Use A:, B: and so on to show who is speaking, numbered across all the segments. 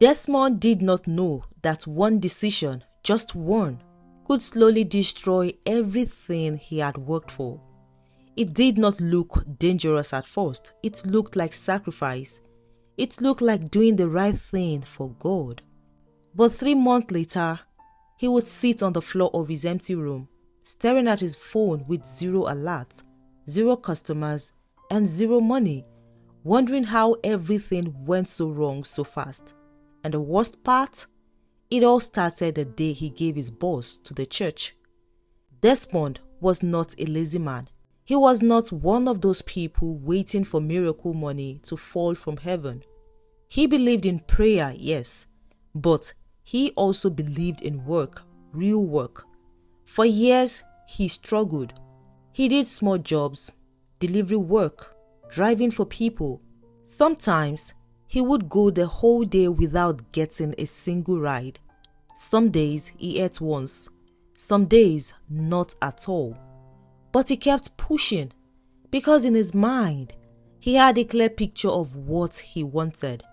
A: Desmond did not know that one decision, just one, could slowly destroy everything he had worked for. It did not look dangerous at first. It looked like sacrifice. It looked like doing the right thing for God. But 3 months later, he would sit on the floor of his empty room, staring at his phone with 0 alerts, 0 customers, and 0 money, wondering how everything went so wrong so fast. And the worst part? It all started the day he gave his boss to the church. Desmond was not a lazy man. He was not one of those people waiting for miracle money to fall from heaven. He believed in prayer, yes, but he also believed in work, real work. For years, he struggled. He did small jobs, delivery work, driving for people. Sometimes, he would go the whole day without getting a single ride. Some days, he ate once. Some days, not at all. But he kept pushing because in his mind, he had a clear picture of what he wanted.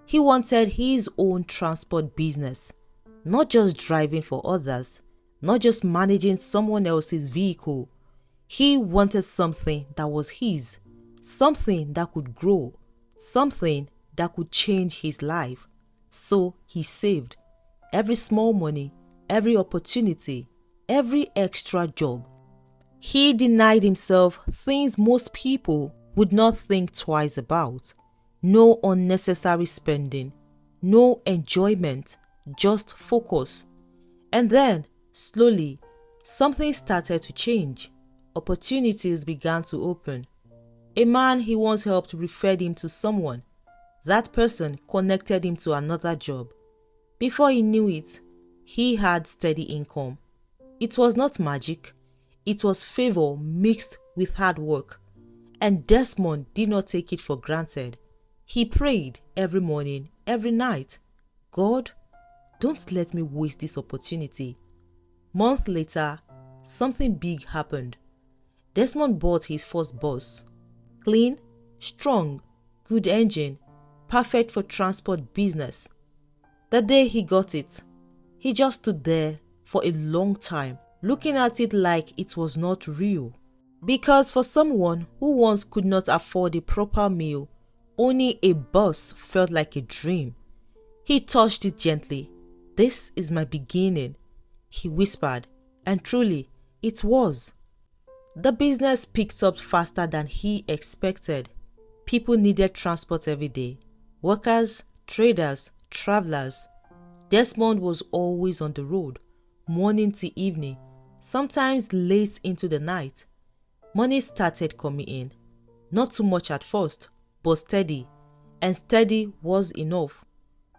A: He wanted his own transport business, not just driving for others, not just managing someone else's vehicle. He wanted something that was his, something that could grow, something that could change his life. So he saved every small money, every opportunity, every extra job. He denied himself things most people would not think twice about. No unnecessary spending, no enjoyment, just focus. And then, slowly, something started to change. Opportunities began to open. A man he once helped referred him to someone. That person connected him to another job. Before he knew it, he had steady income. It was not magic. It was favor mixed with hard work. And Desmond did not take it for granted. He prayed every morning, every night. God, don't let me waste this opportunity. Month later, something big happened. Desmond bought his first bus. Clean, strong, good engine, perfect for transport business. The day he got it, he just stood there for a long time, looking at it like it was not real. Because for someone who once could not afford a proper meal, owning a bus felt like a dream. He touched it gently. "This is my beginning," he whispered, and truly, it was. The business picked up faster than he expected. People needed transport every day. Workers, traders, travelers. Desmond was always on the road, morning to evening, sometimes late into the night. Money started coming in. Not too much at first, but steady, and steady was enough.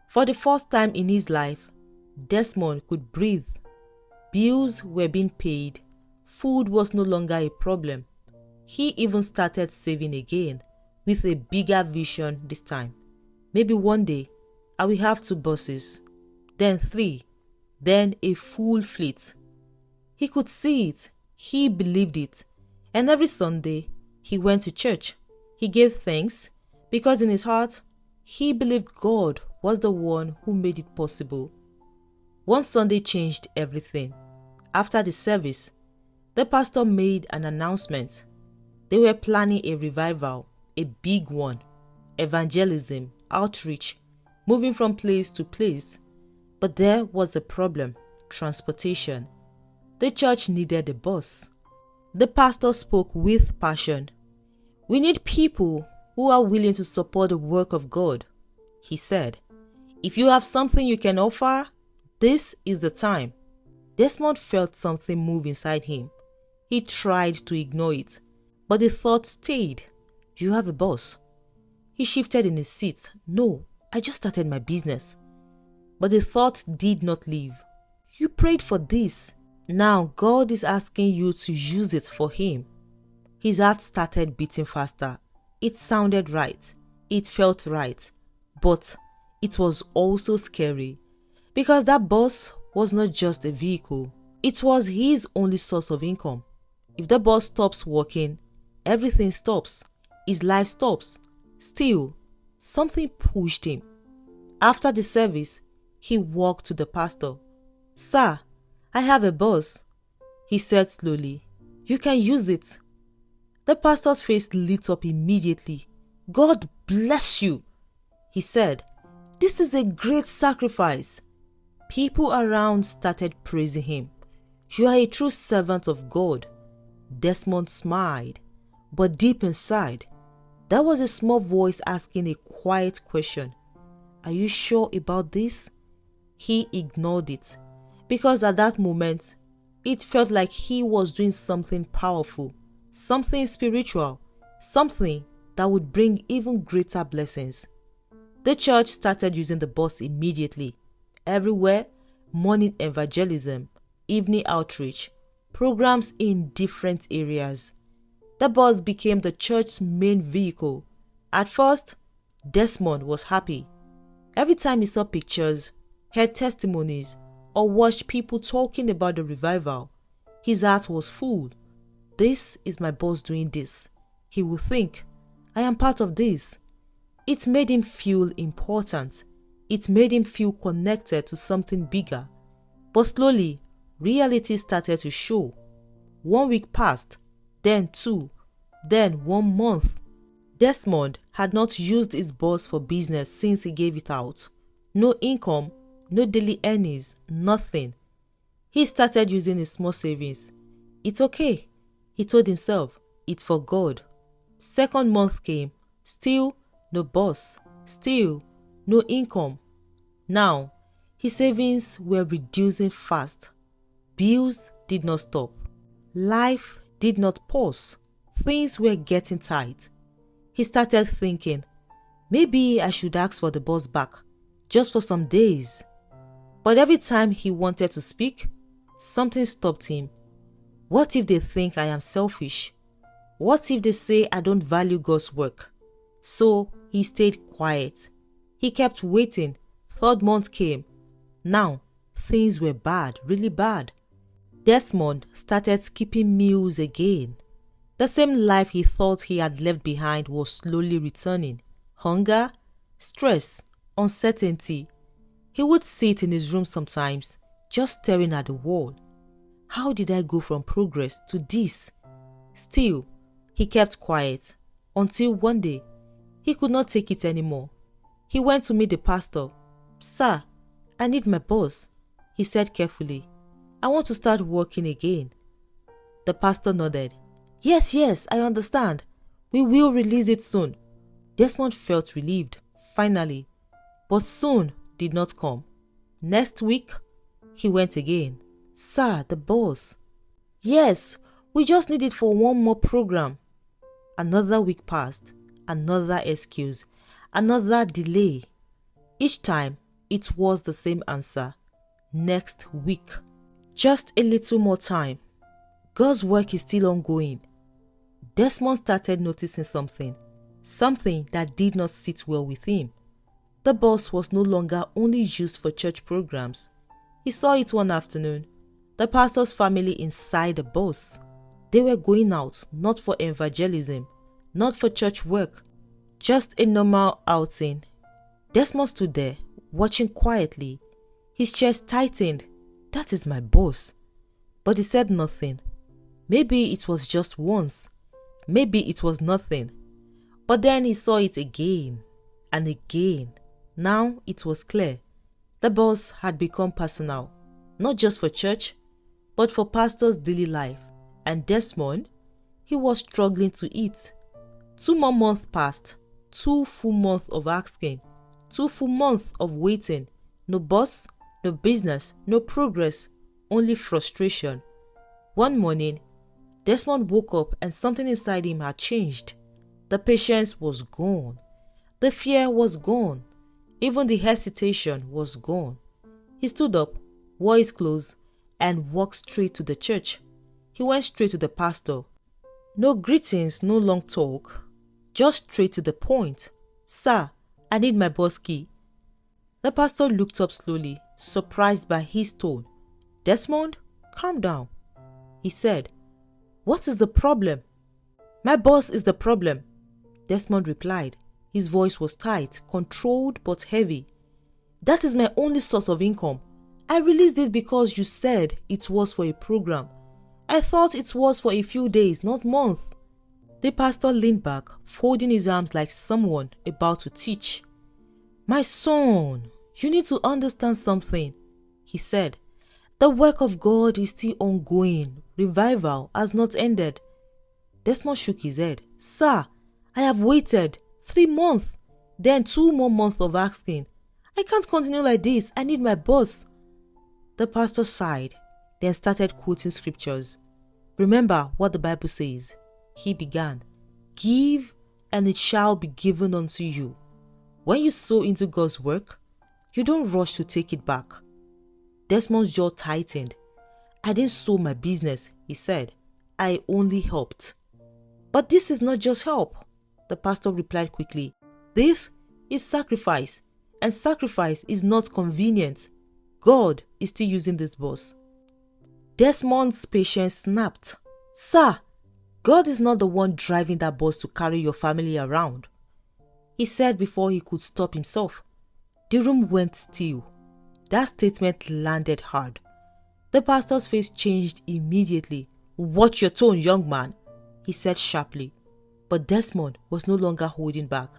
A: For the first time in his life, Desmond could breathe. Bills were being paid. Food was no longer a problem. He even started saving again, with a bigger vision this time. Maybe one day, I will have 2 buses, then 3, then a full fleet. He could see it. He believed it. And every Sunday, he went to church. He gave thanks because in his heart, he believed God was the one who made it possible. One Sunday changed everything. After the service, the pastor made an announcement. They were planning a revival, a big one, evangelism, outreach, moving from place to place. But there was a problem: transportation. The church needed a bus. The pastor spoke with passion. "We need people who are willing to support the work of God," he said. "If you have something you can offer, this is the time." Desmond felt something move inside him. He tried to ignore it, but the thought stayed. "You have a boss." He shifted in his seat. "No, I just started my business." But the thought did not leave. "You prayed for this. Now God is asking you to use it for Him." His heart started beating faster. It sounded right. It felt right. But it was also scary. Because that bus was not just a vehicle. It was his only source of income. If the bus stops working, everything stops. His life stops. Still, something pushed him. After the service, he walked to the pastor. "Sir, I have a bus," he said slowly. "You can use it." The pastor's face lit up immediately. "God bless you," he said. "This is a great sacrifice." People around started praising him. "You are a true servant of God." Desmond smiled, but deep inside, there was a small voice asking a quiet question. "Are you sure about this?" He ignored it, because at that moment, it felt like he was doing something powerful, something spiritual, something that would bring even greater blessings. The church started using the bus immediately. Everywhere, morning evangelism, evening outreach, programs in different areas. The bus became the church's main vehicle. At first, Desmond was happy. Every time he saw pictures, heard testimonies, or watched people talking about the revival, his heart was full. "This is my boss doing this," he would think. "I am part of this." It made him feel important. It made him feel connected to something bigger. But slowly, reality started to show. 1 week passed, then 2, then 1 month. Desmond had not used his bus for business since he gave it out. No income, no daily earnings, nothing. He started using his small savings. "It's okay," he told himself. "It's for God." 2nd month came. Still no bus. Still no income. Now, his savings were reducing fast. Bills did not stop. Life did not pause. Things were getting tight. He started thinking, maybe I should ask for the bus back, just for some days. But every time he wanted to speak, something stopped him. What if they think I am selfish? What if they say I don't value God's work? So he stayed quiet. He kept waiting. 3rd month came. Now, things were bad, really bad. Desmond started skipping meals again. The same life he thought he had left behind was slowly returning. Hunger, stress, uncertainty. He would sit in his room sometimes, just staring at the wall. How did I go from progress to this? Still, he kept quiet until one day, he could not take it anymore. He went to meet the pastor. "Sir, I need my boss," he said carefully. "I want to start working again." The pastor nodded. Yes, I understand. We will release it soon." Desmond felt relieved, finally. But soon did not come. Next week, he went again. "Sir, the boss." "Yes, we just need it for 1 more program." Another week passed. Another excuse. Another delay. Each time, it was the same answer. "Next week." Just a little more time. God's work is still ongoing. Desmond started noticing something that did not sit well with him. The bus was no longer only used for church programs. He saw it one afternoon. The pastor's family inside the bus. They were going out, not for evangelism, not for church work, just a normal outing. Desmond stood there, watching quietly. His chest tightened. That is my boss. But he said nothing. Maybe it was just once. Maybe it was nothing. But then he saw it again and again. Now it was clear. The boss had become personal, not just for church, but for pastor's daily life. And Desmond, he was struggling to eat. 2 more months passed. 2 full months of asking. 2 full months of waiting. No boss, no business, no progress, only frustration. One morning, Desmond woke up and something inside him had changed. The patience was gone. The fear was gone. Even the hesitation was gone. He stood up, wore his clothes, and walked straight to the church. He went straight to the pastor. No greetings, no long talk. Just straight to the point. "Sir, I need my bus key." The pastor looked up slowly, surprised by his tone. "Desmond, calm down," he said. "What is the problem?" "My boss is the problem," Desmond replied. His voice was tight, controlled but heavy. That is my only source of income. I released it because you said it was for a program. I thought it was for a few days, not months." The pastor leaned back, folding his arms like someone about to teach. "My son, you need to understand something," he said. "The work of God is still ongoing. Revival has not ended." Desmond shook his head. "Sir, I have waited 3 months, then 2 more months of asking. I can't continue like this. I need my boss." The pastor sighed, then started quoting scriptures. "Remember what the Bible says," he began. "Give, and it shall be given unto you." When you sow into God's work, you don't rush to take it back. Desmond's jaw tightened. "I didn't sow my business," he said. "I only helped." "But this is not just help," the pastor replied quickly. "This is sacrifice, and sacrifice is not convenient. God is still using this boss." Desmond's patience snapped. "Sir, God is not the one driving that bus to carry your family around," he said before he could stop himself. The room went still. That statement landed hard. The pastor's face changed immediately. "Watch your tone, young man," he said sharply. But Desmond was no longer holding back.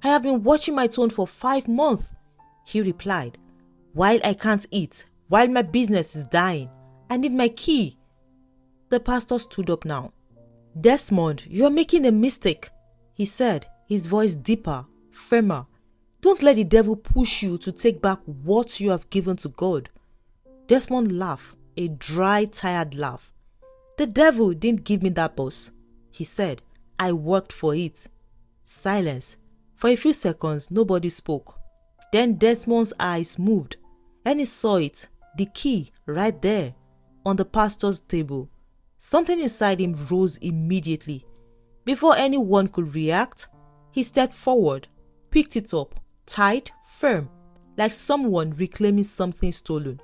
A: "I have been watching my tone for 5 months," he replied. "While I can't eat, while my business is dying, I need my key." The pastor stood up now. "Desmond, you are making a mistake," he said, his voice deeper, firmer. "Don't let the devil push you to take back what you have given to God." Desmond laughed, a dry, tired laugh. "The devil didn't give me that boss," he said. "I worked for it." Silence. For a few seconds, nobody spoke. Then Desmond's eyes moved, and he saw it, the key, right there, on the pastor's table. Something inside him rose immediately. Before anyone could react, he stepped forward, picked it up, tight, firm, like someone reclaiming something stolen.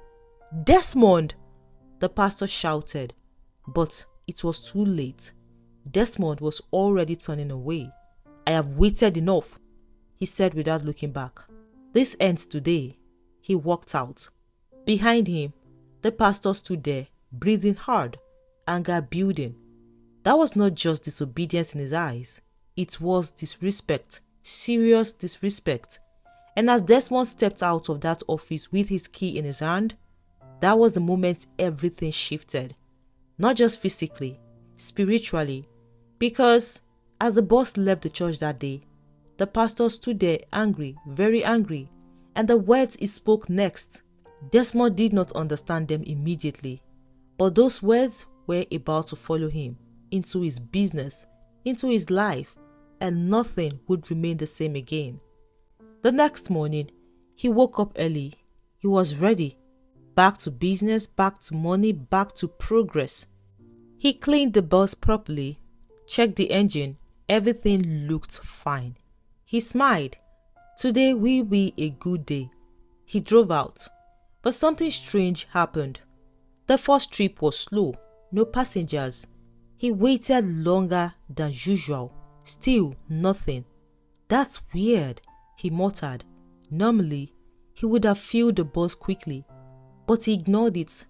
A: "Desmond!" the pastor shouted, but it was too late. Desmond was already turning away. "I have waited enough," he said without looking back. "This ends today." He walked out. Behind him, the pastor stood there, breathing hard, anger building. That was not just disobedience in his eyes. It was disrespect, serious disrespect. And as Desmond stepped out of that office with his key in his hand, that was the moment everything shifted. Not just physically, spiritually. Because as the boss left the church that day, the pastor stood there angry, very angry, and the words he spoke next, Desmond did not understand them immediately, but those words were about to follow him into his business, into his life, and nothing would remain the same again. The next morning, he woke up early. He was ready. Back to business, back to money, back to progress. He cleaned the bus properly, checked the engine. Everything looked fine. He smiled. Today will be a good day. He drove out. But something strange happened. The first trip was slow. No passengers. He waited longer than usual. Still nothing. "That's weird," he muttered. Normally, he would have filled the bus quickly, but he ignored it.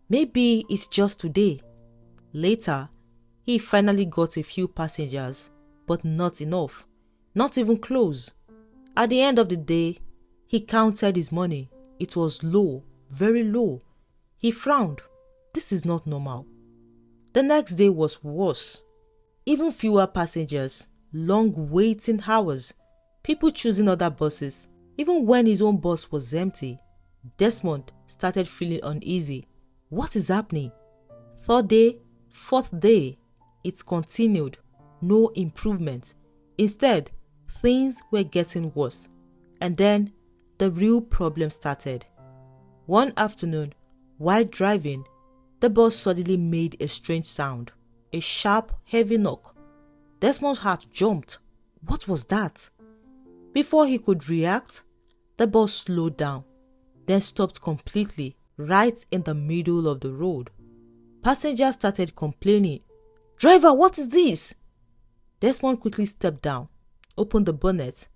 A: Maybe it's just today. Later, he finally got a few passengers, but not enough. Not even close. At the end of the day, he counted his money. It was low, very low. He frowned. This is not normal. The next day was worse. Even fewer passengers, long waiting hours, people choosing other buses. Even when his own bus was empty, Desmond started feeling uneasy. What is happening? Third day, fourth day, it continued. No improvement. Instead, things were getting worse. And then, the real problem started. One afternoon, while driving, the bus suddenly made a strange sound. A sharp, heavy knock. Desmond's heart jumped. What was that? Before he could react, the bus slowed down, then stopped completely, right in the middle of the road. Passengers started complaining. "Driver, what is this?" Desmond quickly stepped down, opened the bonnet.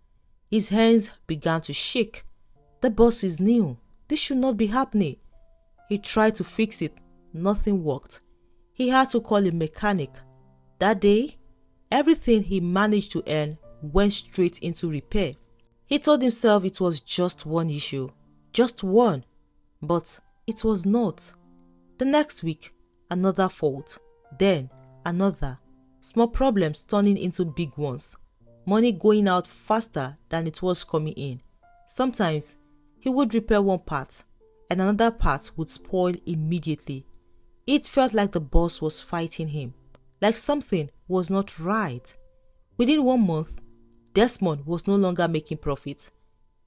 A: His hands began to shake. The boss is new. This should not be happening. He tried to fix it. Nothing worked. He had to call a mechanic. That day, everything he managed to earn went straight into repair. He told himself it was just one issue. Just one. But it was not. The next week, another fault. Then, another. Small problems turning into big ones. Money going out faster than it was coming in. Sometimes, he would repair one part, and another part would spoil immediately. It felt like the boss was fighting him, like something was not right. Within 1 month, Desmond was no longer making profits.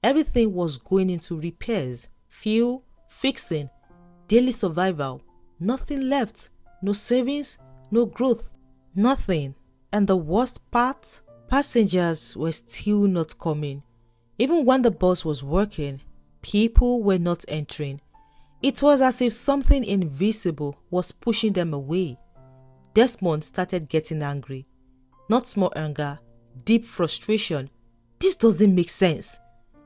A: Everything was going into repairs, fuel, fixing, daily survival. Nothing left, no savings, no growth, nothing. And the worst part, passengers were still not coming. Even when the boss was working, people were not entering. It was as if something invisible was pushing them away. Desmond started getting angry. Not small anger, deep frustration. This doesn't make sense.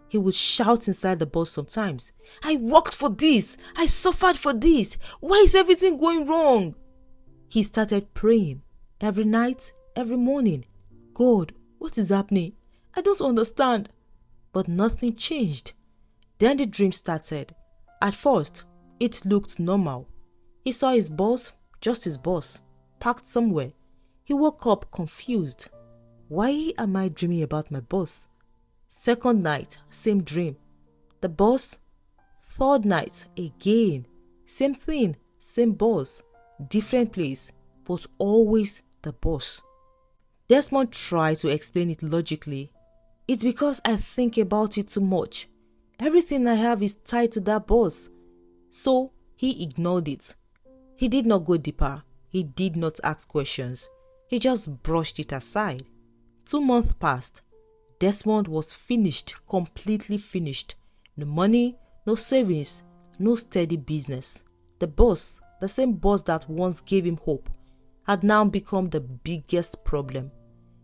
A: He would shout inside the boss sometimes. I worked for this. I suffered for this. Why is everything going wrong? He started praying every night, every morning. God, what is happening? I don't understand. But nothing changed. Then the dream started. At first, it looked normal. He saw his boss, just his boss, parked somewhere. He woke up confused. Why am I dreaming about my boss? Second night, same dream. The boss. Third night, again. Same thing, same boss. Different place, but always the boss. Desmond tried to explain it logically. It's because I think about it too much. Everything I have is tied to that boss. So he ignored it. He did not go deeper. He did not ask questions. He just brushed it aside. 2 months passed. Desmond was finished, completely finished. No money, no savings, no steady business. The boss, the same boss that once gave him hope, had now become the biggest problem.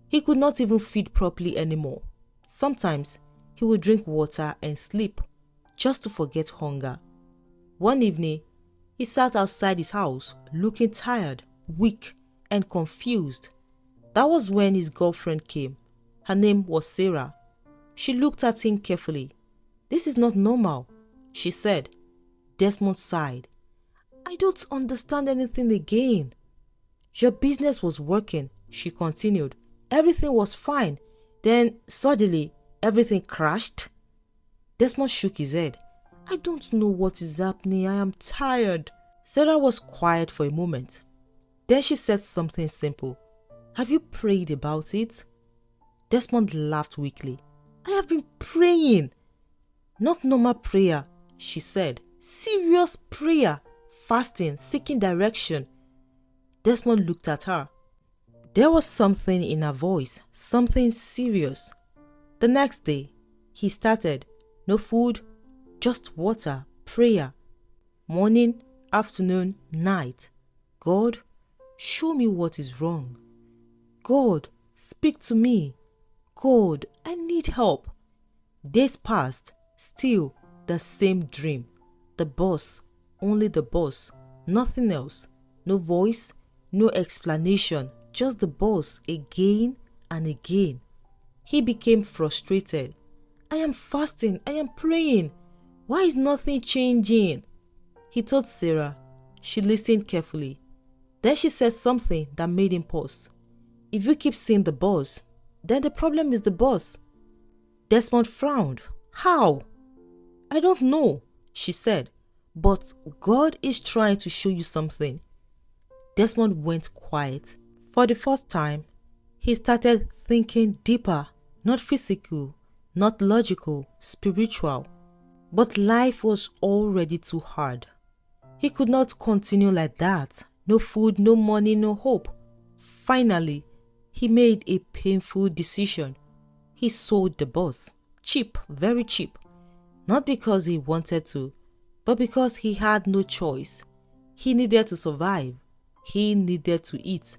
A: He could not even feed properly anymore. Sometimes he would drink water and sleep, just to forget hunger. One evening, he sat outside his house, looking tired, weak, and confused. That was when his girlfriend came. Her name was Sarah. She looked at him carefully. This is not normal, she said. Desmond sighed. I don't understand anything again. Your business was working, she continued. Everything was fine. Then suddenly, everything crashed. Desmond shook his head. I don't know what is happening. I am tired. Sarah was quiet for a moment. Then she said something simple. Have you prayed about it? Desmond laughed weakly. I have been praying. Not normal prayer, she said. Serious prayer. Fasting, seeking direction. Desmond looked at her. There was something in her voice, something serious. The next day, he started. No food, just water, prayer. Morning, afternoon, night. God, show me what is wrong. God, speak to me. God, I need help. Days passed, still the same dream. The boss, only the boss, nothing else. No voice, no explanation, just the boss again and again. He became frustrated. I am fasting, I am praying. Why is nothing changing? He told Sarah. She listened carefully. Then she said something that made him pause. If you keep seeing the boss, then the problem is the boss. Desmond frowned. How? I don't know, she said. But God is trying to show you something. Desmond went quiet. For the first time, he started thinking deeper, not physical, not logical, spiritual. But life was already too hard. He could not continue like that. No food, no money, no hope. Finally, he made a painful decision. He sold the boss. Cheap, very cheap. Not because he wanted to, but because he had no choice. He needed to survive. He needed to eat.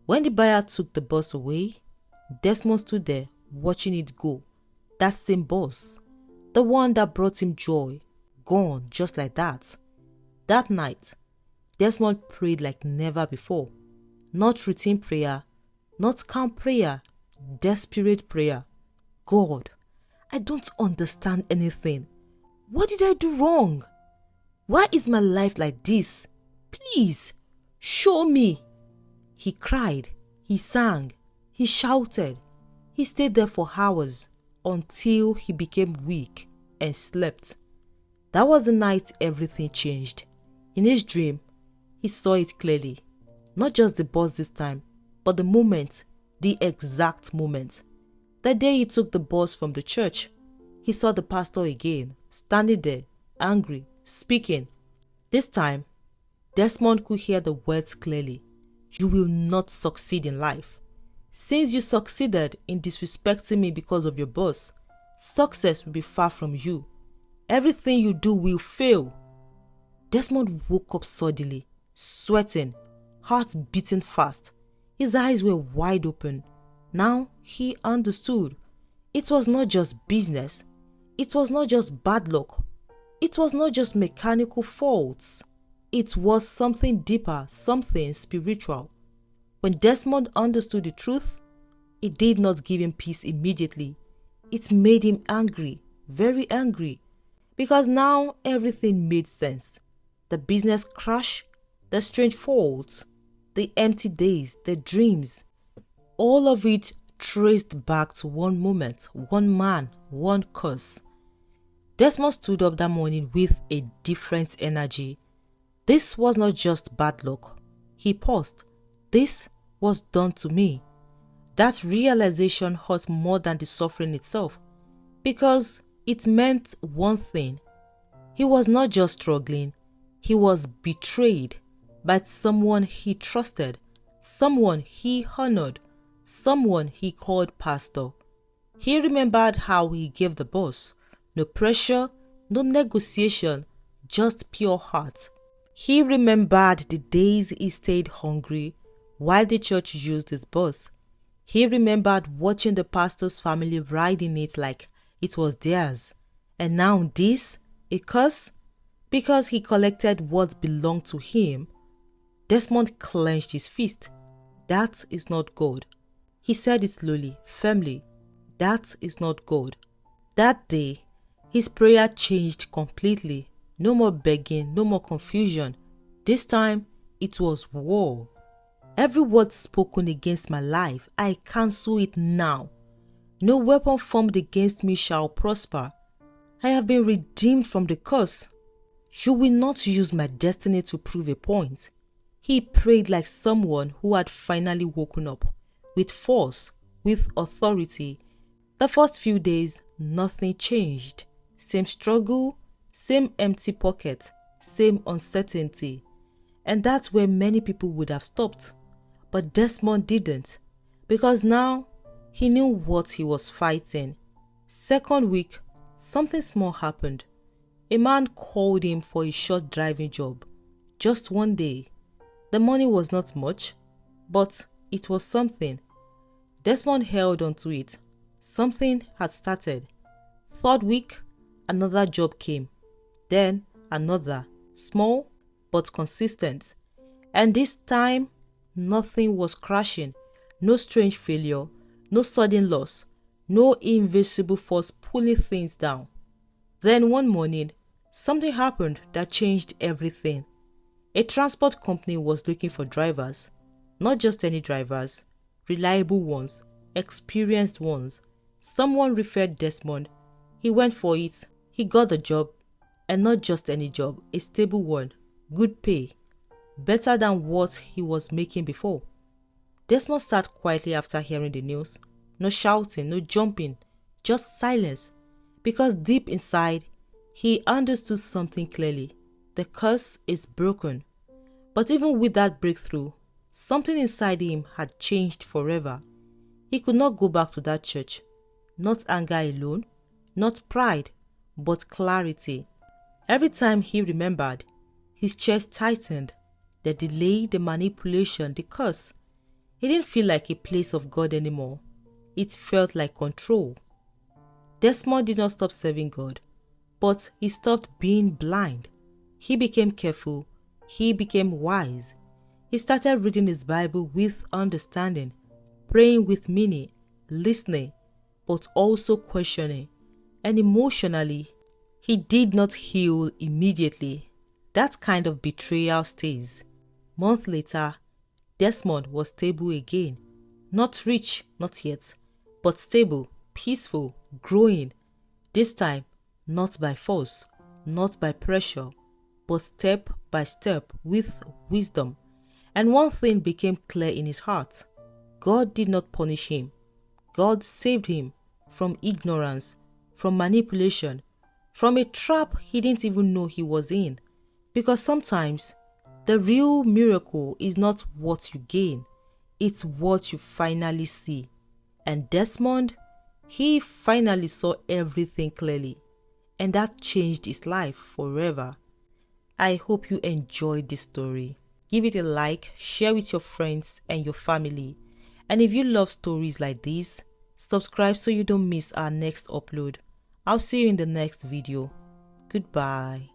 A: When the buyer took the boss away, Desmond stood there watching it go. That same boss. the one that brought him joy, gone just like that. That night, Desmond prayed like never before. Not routine prayer, not calm prayer, desperate prayer. God, I don't understand anything. What did I do wrong? Why is my life like this? Please, show me. He cried, he sang, he shouted. He stayed there for hours until he became weak and slept. That was the night everything changed. In his dream, he saw it clearly. Not just the bus this time, but the moment, the exact moment. The day he took the bus from the church, he saw the pastor again, standing there, angry, speaking. This time, Desmond could hear the words clearly. You will not succeed in life. Since you succeeded in disrespecting me because of your boss, success will be far from you. Everything you do will fail. Desmond woke up suddenly, sweating, heart beating fast. His eyes were wide open. Now he understood. It was not just business. It was not just bad luck. It was not just mechanical faults. It was something deeper, something spiritual. When Desmond understood the truth, it did not give him peace immediately. It made him angry, very angry, because now everything made sense. The business crash, the strange faults, the empty days, the dreams, all of it traced back to one moment, one man, one curse. Desmond stood up that morning with a different energy. This was not just bad luck. He paused. This was done to me. That realization hurt more than the suffering itself, because it meant one thing. He was not just struggling, he was betrayed by someone he trusted, someone he honored, someone he called pastor. He remembered how he gave the boss. No pressure, no negotiation, just pure heart. He remembered the days he stayed hungry while the church used his bus. He remembered watching the pastor's family riding it like it was theirs. And now this, a curse? Because he collected what belonged to him. Desmond clenched his fist. That is not God. He said it slowly, firmly. That is not God. That day, his prayer changed completely. No more begging, no more confusion. This time, it was war. Every word spoken against my life, I cancel it now. No weapon formed against me shall prosper. I have been redeemed from the curse. You will not use my destiny to prove a point. He prayed like someone who had finally woken up, with force, with authority. The first few days, nothing changed. Same struggle, same empty pocket, same uncertainty. And that's where many people would have stopped. But Desmond didn't, because now he knew what he was fighting. Second week, something small happened. A man called him for a short driving job. Just one day. The money was not much, but it was something. Desmond held onto it. Something had started. Third week, another job came. Then another, small but consistent. And this time, nothing was crashing. No strange failure, no sudden loss, no invisible force pulling things down. Then one morning, something happened that changed everything. A transport company was looking for drivers. Not just any drivers, reliable ones, experienced ones. Someone referred Desmond. He went for it. He got the job. And not just any job, a stable one, good pay, better than what he was making before. Desmond sat quietly after hearing the news. No shouting, no jumping, just silence. Because deep inside, he understood something clearly. The curse is broken. But even with that breakthrough, something inside him had changed forever. He could not go back to that church. Not anger alone, not pride, but clarity. Every time he remembered, his chest tightened. The delay, the manipulation, the curse. It didn't feel like a place of God anymore. It felt like control. Desmond did not stop serving God. But he stopped being blind. He became careful. He became wise. He started reading his Bible with understanding, praying with meaning, listening, but also questioning. And emotionally, he did not heal immediately. That kind of betrayal stays. Months later, Desmond was stable again. Not rich, not yet, but stable, peaceful, growing. This time, not by force, not by pressure, but step by step with wisdom. And one thing became clear in his heart. God did not punish him. God saved him from ignorance, from manipulation, from a trap he didn't even know he was in. Because sometimes, the real miracle is not what you gain, it's what you finally see. And Desmond, he finally saw everything clearly, and that changed his life forever. I hope you enjoyed this story. Give it a like, share with your friends and your family. And if you love stories like this, subscribe so you don't miss our next upload. I'll see you in the next video. Goodbye.